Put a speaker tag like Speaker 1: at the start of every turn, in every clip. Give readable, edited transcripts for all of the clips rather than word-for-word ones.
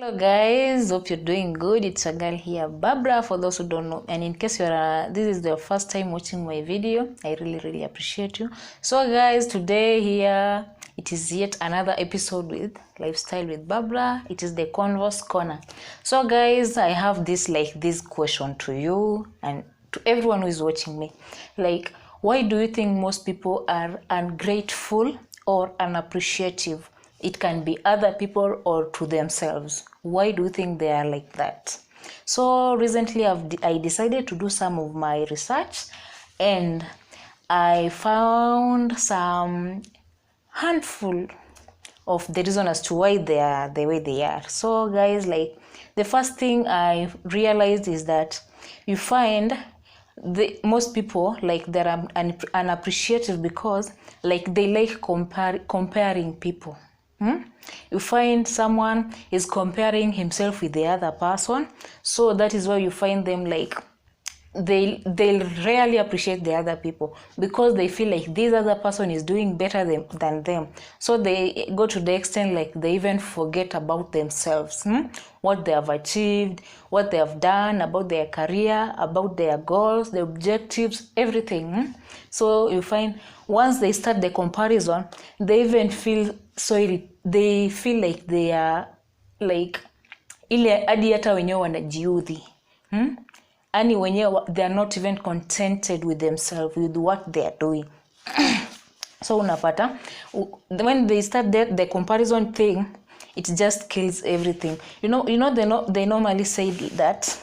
Speaker 1: Hello guys, hope you're doing good. It's a girl here, Barbara, for those who don't know, and in case this is the first time watching my video, I really appreciate you. So guys, today here it is yet another episode with Lifestyle with Barbara. It is the Convo'S corner. So guys, I have this question to you and to everyone who is watching me. Why do you think most people are ungrateful or unappreciative? It can be other people or to themselves. Why do you think they are like that? So recently I decided to do some of my research, and I found some handful of the reason as to why they are the way they are. So guys, the first thing I realized is that you find most people they're unappreciative because they like comparing people. You find someone is comparing himself with the other person, so that is why you find them they'll rarely appreciate the other people because they feel like this other person is doing better than them. So they go to the extent they even forget about themselves, what they have achieved, what they have done, about their career, about their goals, the objectives, everything. So you find once they start the comparison, they even feel they feel like they are ile hadi hata wenyewe wanajiudhi. Ani wenyewe they are not even contented with themselves, with what they are doing. So unapata when they start the comparison thing, it just kills everything. You know they normally say that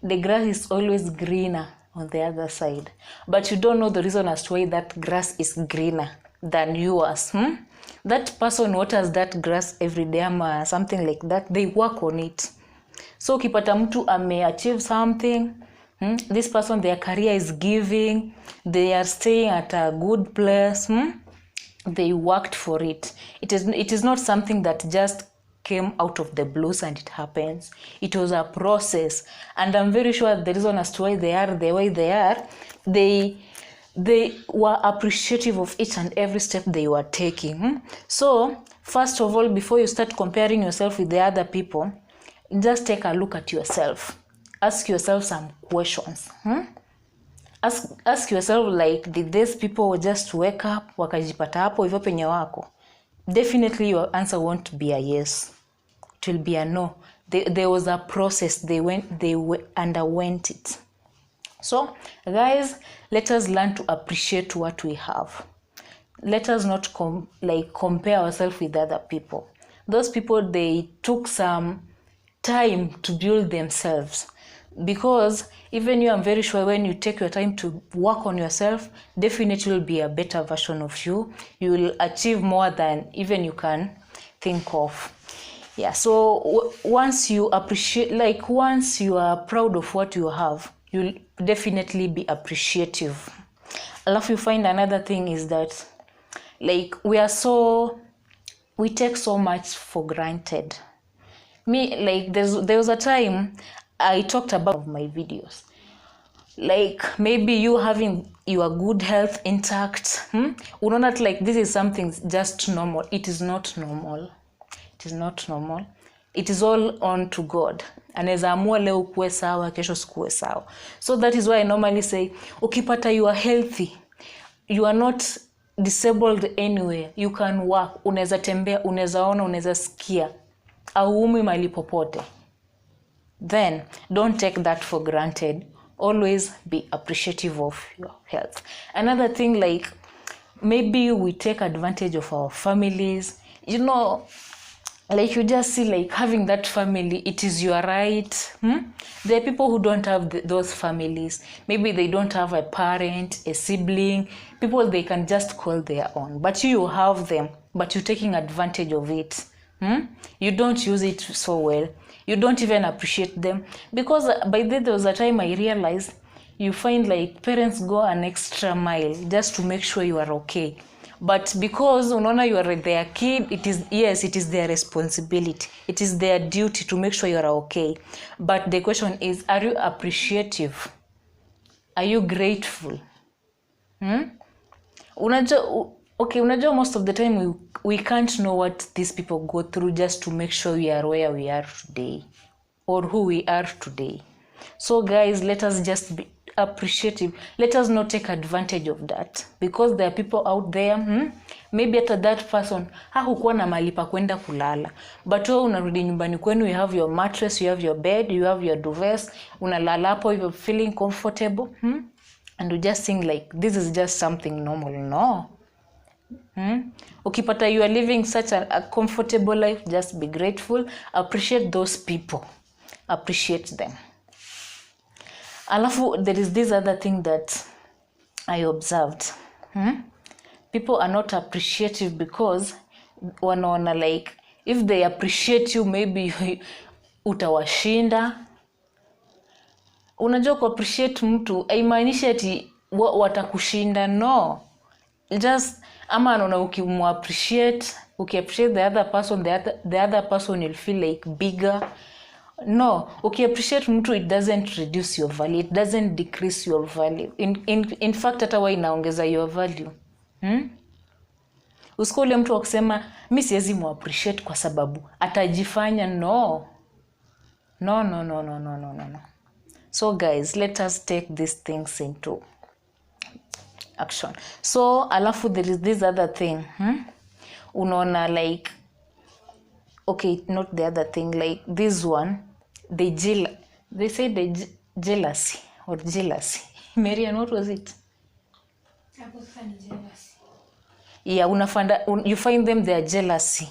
Speaker 1: the grass is always greener on the other side, but you don't know the reason as to why that grass is greener than yours. That person waters that grass every day or something like that. They work on it. So ukipata mtu achieve something, this person, their career is giving, they are staying at a good place, they worked for it. It is not something that just came out of the blues and it happens. It was a process, and I'm very sure the reason as to why they are the way they are, they were appreciative of each and every step they were taking. So first of all, before you start comparing yourself with the other people, just take a look at yourself. Ask yourself some questions. Ask yourself, did these people just wake up wakajipata hapo hivyo penye wako? Definitely your answer won't be a yes. It will be a no. There was a process. They underwent it. So guys, let us learn to appreciate what we have. Let us not compare ourselves with other people. Those people, they took some time to build themselves, because even you, I'm very sure when you take your time to work on yourself, definitely will be a better version of you. You will achieve more than even you can think of. Yeah, so once you appreciate, once you are proud of what you have, you'll definitely be appreciative. Alafu you find another thing is that we take so much for granted. Me, there was a time I talked about my videos, maybe you having your good health intact, not this is something just normal. It is not normal. It is not normal. It is all on to God. Anaweza amua leo ukuwe sawa, kesho sikuwe sawa. So that is why I normally say, ukipata you are healthy, you are not disabled anywhere, you can work, unaweza tembea, unaweza ona, unaweza sikia, auumi mahali popote, then don't take that for granted. Always be appreciative of your health. Another thing, maybe we take advantage of our families. You just see having that family, it is your right. There are people who don't have those families. Maybe they don't have a parent, a sibling, people they can just call their own. But you have them, but you're taking advantage of it. You don't use it so well. You don't even appreciate them. Because by then there was a time I realized you find parents go an extra mile just to make sure you are okay. But because unaona you are their kid, it is their responsibility. It is their duty to make sure you are okay. But the question is, are you appreciative? Are you grateful? okay, unajua most of the time we can't know what these people go through just to make sure we are where we are today or who we are today. So guys, let us just be appreciative. Let us not take advantage of that, because there are people out there maybe at that person hakukuwa na mahali pa kwenda kulala, but wewe unarudi nyumbani kwenu, you have your mattress, you have your bed, you have your duvets, unalala hapo, you're feeling comfortable and you just think like this is just something normal. No. Ukipata you are living such a comfortable life, just be grateful, appreciate those people, appreciate them. Alafu there is this other thing that I observed. People are not appreciative because wanaona like if they appreciate you maybe utawashinda. Unajua ku appreciate mtu haimaanishi ati watakushinda. No, just ama anaona ukiappreciate the other person, the other person will feel like bigger. No, appreciate mtu, it doesn't reduce your value, it doesn't decrease your value. In fact hata wewe inaongeza your value. Usikole mtu akusema mimi siwezi appreciate kwa sababu atajifanya. No. So guys, let us take these things into action. So alafu there is this other thing. Unaona like, okay, not the other thing, like this one, they say the jealousy or jealousy. Marian, what was it? Jealousy. Yeah, you find them, they are jealousy.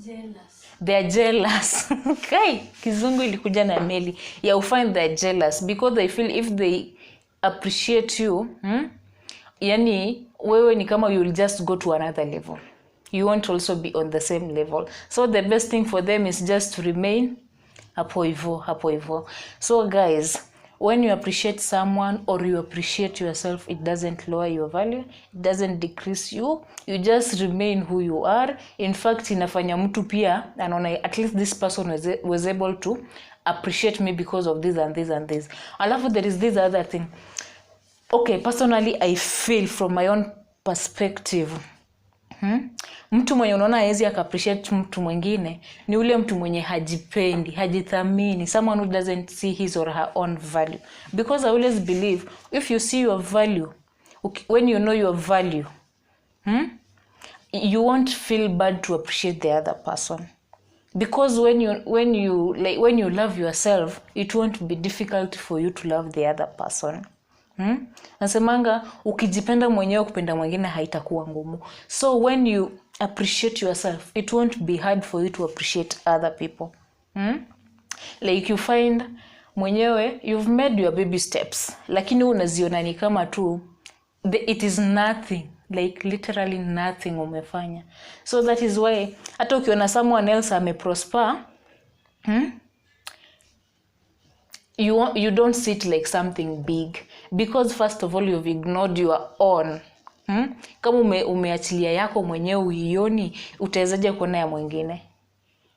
Speaker 1: Jealous. They are jealous. Okay, kizungu ilikuja na meli. Yeah, you find they are jealous because they feel if they appreciate you, yani wewe ni kama you'll just go to another level. You won't also be on the same level. So the best thing for them is just to remain hapo hivyo. So guys, when you appreciate someone or you appreciate yourself, it doesn't lower your value, it doesn't decrease you, you just remain who you are. In fact, inafanya mtu pia anaona at least this person was able to appreciate me because of this and this and this. Alafu there is this other thing. Okay, personally I feel from my own perspective, mtu mwenye unaona hawezi appreciate mtu mwingine ni ule mtu mwenye hajipendi, hajithamini, someone who doesn't see his or her own value. Because I always believe if you see your value, when you know your value, you won't feel bad to appreciate the other person. Because when you love yourself, it won't be difficult for you to love the other person. Nasemanga ukijipenda mwenyewe kupenda mwingine haitakuwa ngumu. So when you appreciate yourself, it won't be hard for you to appreciate other people. Like you find mwenyewe you've made your baby steps, lakini unaziona ni kama tu it is nothing, like literally nothing umefanya. So that is why hata ukiona someone else ameprosper, you don't see it like something big, because first of all you've ignored your own. Kama umeachilia yako mwenyewe uioni, utawezaje kuona ya mwingine?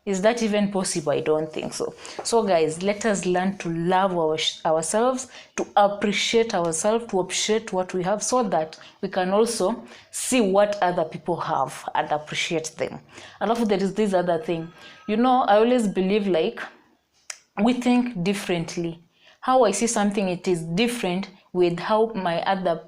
Speaker 1: Is that even possible? I don't think so. So guys, let us learn to love ourselves, to appreciate ourselves, to appreciate what we have, so that we can also see what other people have and appreciate them. And also there is this other thing. You know, I always believe like we think differently. How I see something, it is different with how my other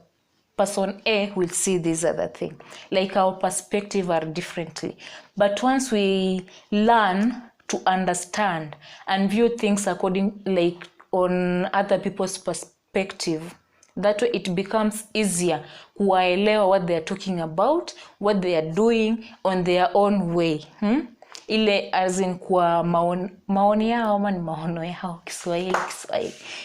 Speaker 1: person A will see this other thing. Like our perspective are differently. But once we learn to understand and view things according, like on other people's perspective, that way it becomes easier kuwaelewa what they are talking about, what they are doing on their own way. Ile as in kwa maoni yao ama ni maono yao, Kiswahili.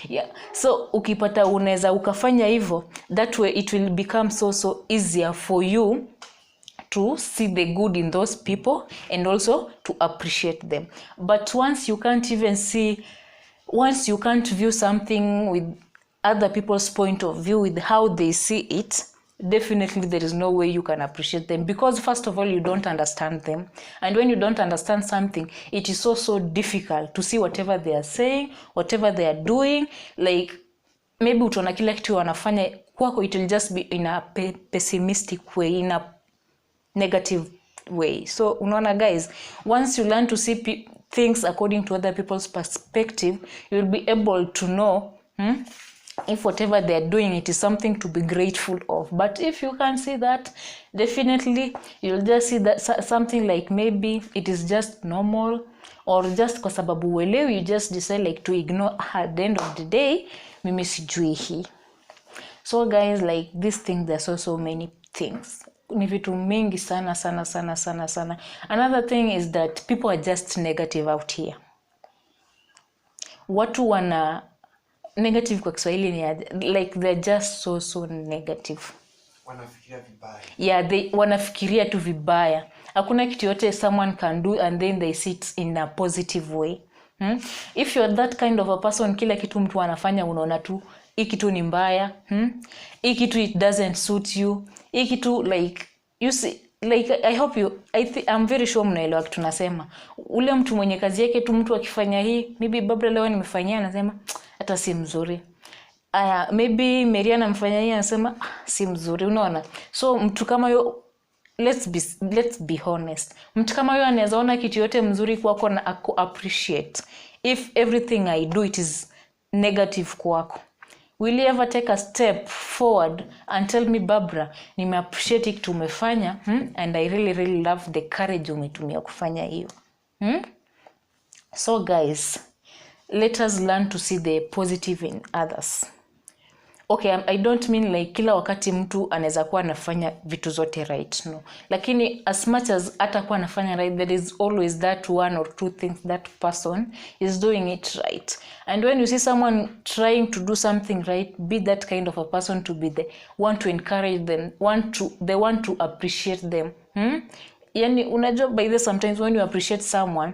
Speaker 1: Yeah. So ukipata unaweza ukafanya hivyo, that way it will become so easier for you to see the good in those people and also to appreciate them. But once you can't view something with other people's point of view, with how they see it, definitely there is no way you can appreciate them, because first of all you don't understand them, and when you don't understand something, it is so difficult to see whatever they are saying, whatever they are doing. Like maybe utaona kila kitu wanafanya kwako it will just be in a pessimistic way, in a negative way. So unaona guys, once you learn to see things according to other people's perspective, you will be able to know if whatever they are doing, it is something to be grateful of. But if you can't see that, definitely you'll just see that something like maybe it is just normal, or just kwa sababu uelewi, you just decide like to ignore. At the end of the day, mimi sijui hii. So guys, like this thing, there's so many things. Ni vitu mingi sana sana sana sana sana. Another thing is that people are just negative out here. Watu wana negative kwa Kiswahili ni like they're just so negative. Wanafikiria vibaya. Yeah, wanafikiria tu vibaya. Hakuna kitu yote someone can do and then they see it in a positive way. If you're that kind of a person, kila kitu mtu anafanya unaona tu hii kitu ni mbaya, hii kitu it doesn't suit you, hii kitu like you see, like I'm very sure mnaelewa kitu nasema. Ule mtu mwenye kazi yake tu, mtu akifanya hii, maybe Barbara leo nimefanyia, anasema hata si mzuri. Maybe Mariana amefanya hii, anasema si mzuri, unaona. So mtu kama yo, let's be honest, mtu kama yo anaweza ona kitu yote mzuri kwako na appreciate. If everything I do it is negative kwako, will you ever take a step forward and tell me, Barbara, nime appreciate kitu umefanya, and I really love the courage umetumia kufanya hiyo. So guys, let us learn to see the positive in others. Okay, I don't mean like kila wakati mtu anaweza kuwa anafanya vitu zote right, no. Lakini as much as atakuwa anafanya right, there is always that one or two things that person is doing it right. And when you see someone trying to do something right, be that kind of a person to be the one to encourage them, the one to appreciate them. Yani unajua by the sometimes when you appreciate someone,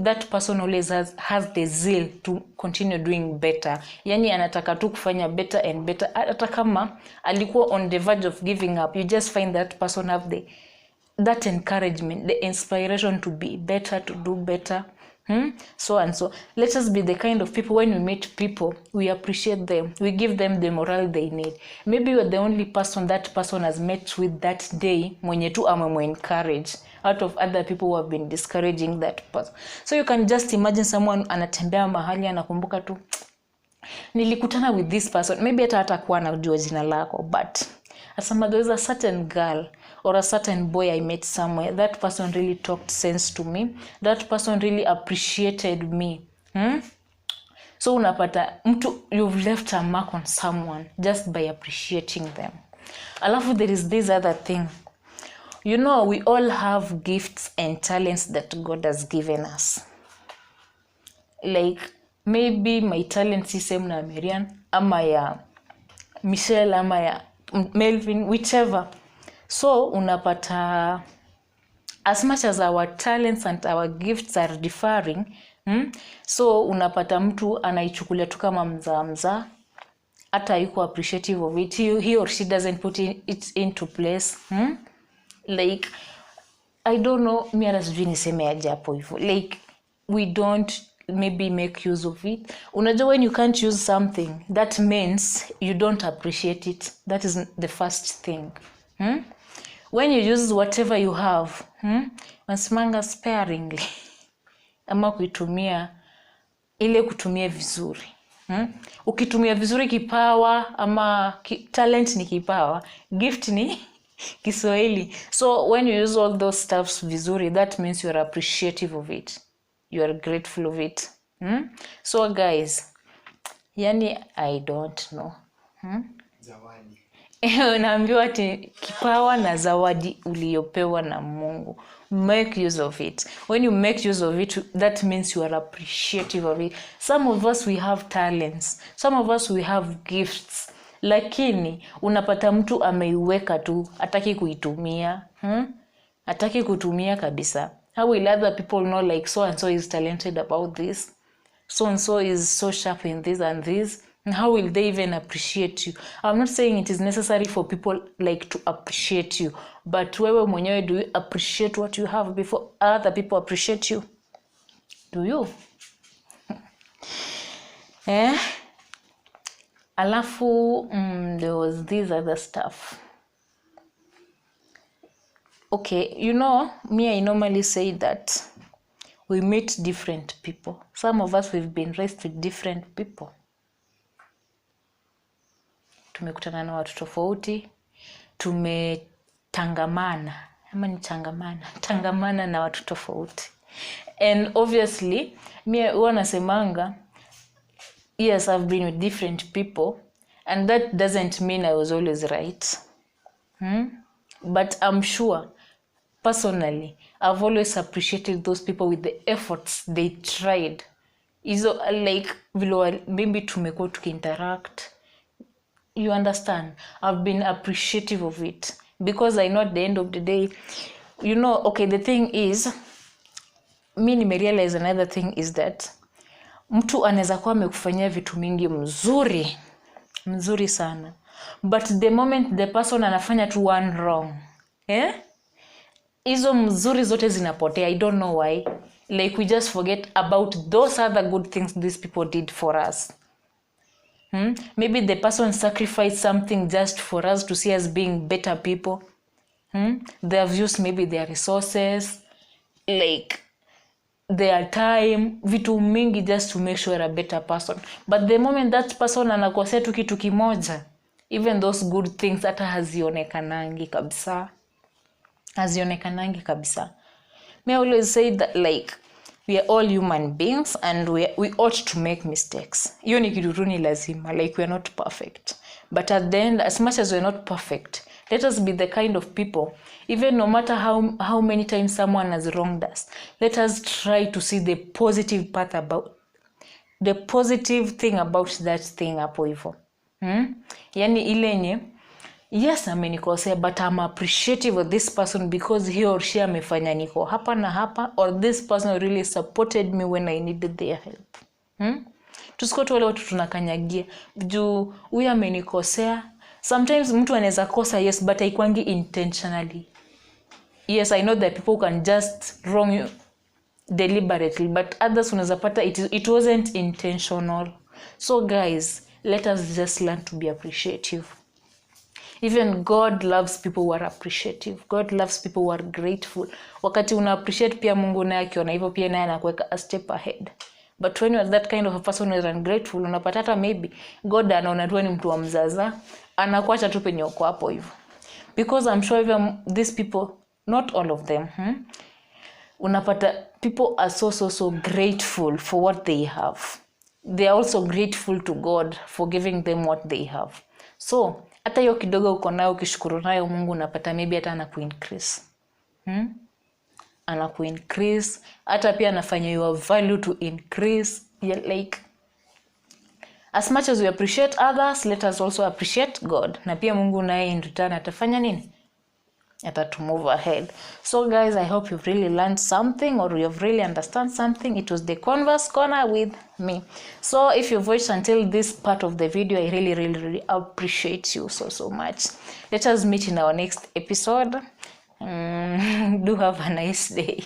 Speaker 1: that person always has the zeal to continue doing better. Yani anataka tu kufanya better and better. Hata kama alikuwa on the verge of giving up, you just find that person have that encouragement, the inspiration to be better, to do better. So and so. Let us be the kind of people, when we meet people, we appreciate them. We give them the morale they need. Maybe you are the only person that person has met with that day, mwenye tu encourage out of other people who have been discouraging that person. So you can just imagine someone anatembea mahali anakumbuka tu, nilikutana with this person. Maybe hata kuwa anajua jina lako, but asema there is a certain girl or a certain boy I met somewhere. That person really talked sense to me. That person really appreciated me. So unapata mtu, you've left a mark on someone just by appreciating them. Alafu there is this other thing. You know, we all have gifts and talents that God has given us. Like maybe my talent si same na Marian, ama ya Michelle, ama ya Melvin, whichever. So unapata, as much as our talents and our gifts are differing, so unapata mtu anaichukulia tu kama mza, hata yuko appreciative of it. He or she doesn't put it into place. Like I don't know, mimi hata sijui niseme aje hapo hivyo. Like we don't maybe make use of it. Unajua when you can't use something, that means you don't appreciate it. That is the first thing. When you use whatever you have, wasimanga sparingly, ama kuitumia ile kutumia vizuri. Ukitumia vizuri kipawa, ama talent ni kipawa, gift ni Kiswahili. So when you use all those stuffs vizuri, that means you are appreciative of it. You are grateful of it. So guys, yani I don't know. Zawadi. Unaambiwa ati kipawa na zawadi uliyopewa na Mungu. Make use of it. When you make use of it, that means you are appreciative of it. Some of us, we have talents. Some of us, we have gifts. Lakini unapata mtu ameiweka tu, hataki kuitumia. Hataki kutumia kabisa. How will other people know like so and so is talented about this? So and so is so sharp in this and this. And how will they even appreciate you? I'm not saying it is necessary for people like to appreciate you, but wewe mwenyewe, do you appreciate what you have before other people appreciate you? Do you? Alafu there was this other stuff. Okay, you know, me, I normally say that we meet different people. Some of us, we've been raised with different people. Tumekutana na watu tofauti, tumetangamana ama ni tangamana na watu tofauti. And obviously me huwa nasemanga, yes, I've been with different people, and that doesn't mean I was always right. But I'm sure personally I've always appreciated those people with the efforts they tried. Izo like maybe tumekuwa tukiinteract. You understand? I've been appreciative of it because I know at the end of the day, you know, okay, the thing is, me nimerealize another thing is that mtu anaweza kuwa amekufanyia vitu mingi mzuri sana, but the moment the person anafanya tu one wrong, hizo mzuri zote zinapotea. I don't know why. Like we just forget about those other good things these people did for us. Maybe the person sacrificed something just for us to see us being better people. They have used maybe their resources, like their time, vitu mingi just to make sure a better person. But the moment that person anakosea tu kitu kimoja, even those good things hata hazionekanangi kabisa. Me always say that like we are all human beings and we ought to make mistakes. Hiyo ni kitu tu ni lazima, like we are not perfect. But at the end, as much as we are not perfect, let us be the kind of people, even no matter how many times someone has wronged us, let us try to see the positive part about the positive thing about that thing hapo hivyo. Yani ile yenye, yes, amenikosea, but I'm appreciative of this person because he or she amefanya niko hapa na hapa, or this person really supported me when I needed their help. Tusiko tu wale watu tunakanyagia juu huyu amenikosea. Sometimes mtu anaweza kosa, yes, but haikwangi intentionally. Yes, I know that people can just wrong you deliberately, but others unaweza pata it wasn't intentional. So guys, let us just learn to be appreciative. Even God loves people who are appreciative. God loves people who are grateful. Wakati una appreciate pia Mungu naye akiona hivyo pia naye anakuweka a step ahead. But when you are that kind of a person who is ungrateful, unapata hata maybe God anaona tu ni mtu wa mzaza, anakuacha tu penye uko hapo hivyo. Because I'm sure even these people, not all of them, unapata people are so grateful for what they have. They are also grateful to God for giving them what they have. So hata hiyo kidogo uko nayo ukishukuru nayo Mungu, unapata maybe hata anakuincrease. Anakuincrease, hata pia anafanya your value to increase. Yeah, like as much as we appreciate others, let us also appreciate God. Na pia Mungu naye in return atafanya nini? To move ahead. So guys, I hope you've really learned something or you've really understand something. It was the Convo'S Corner with me. So if you've watched until this part of the video, I really appreciate you so much. Let us meet in our next episode. Do have a nice day.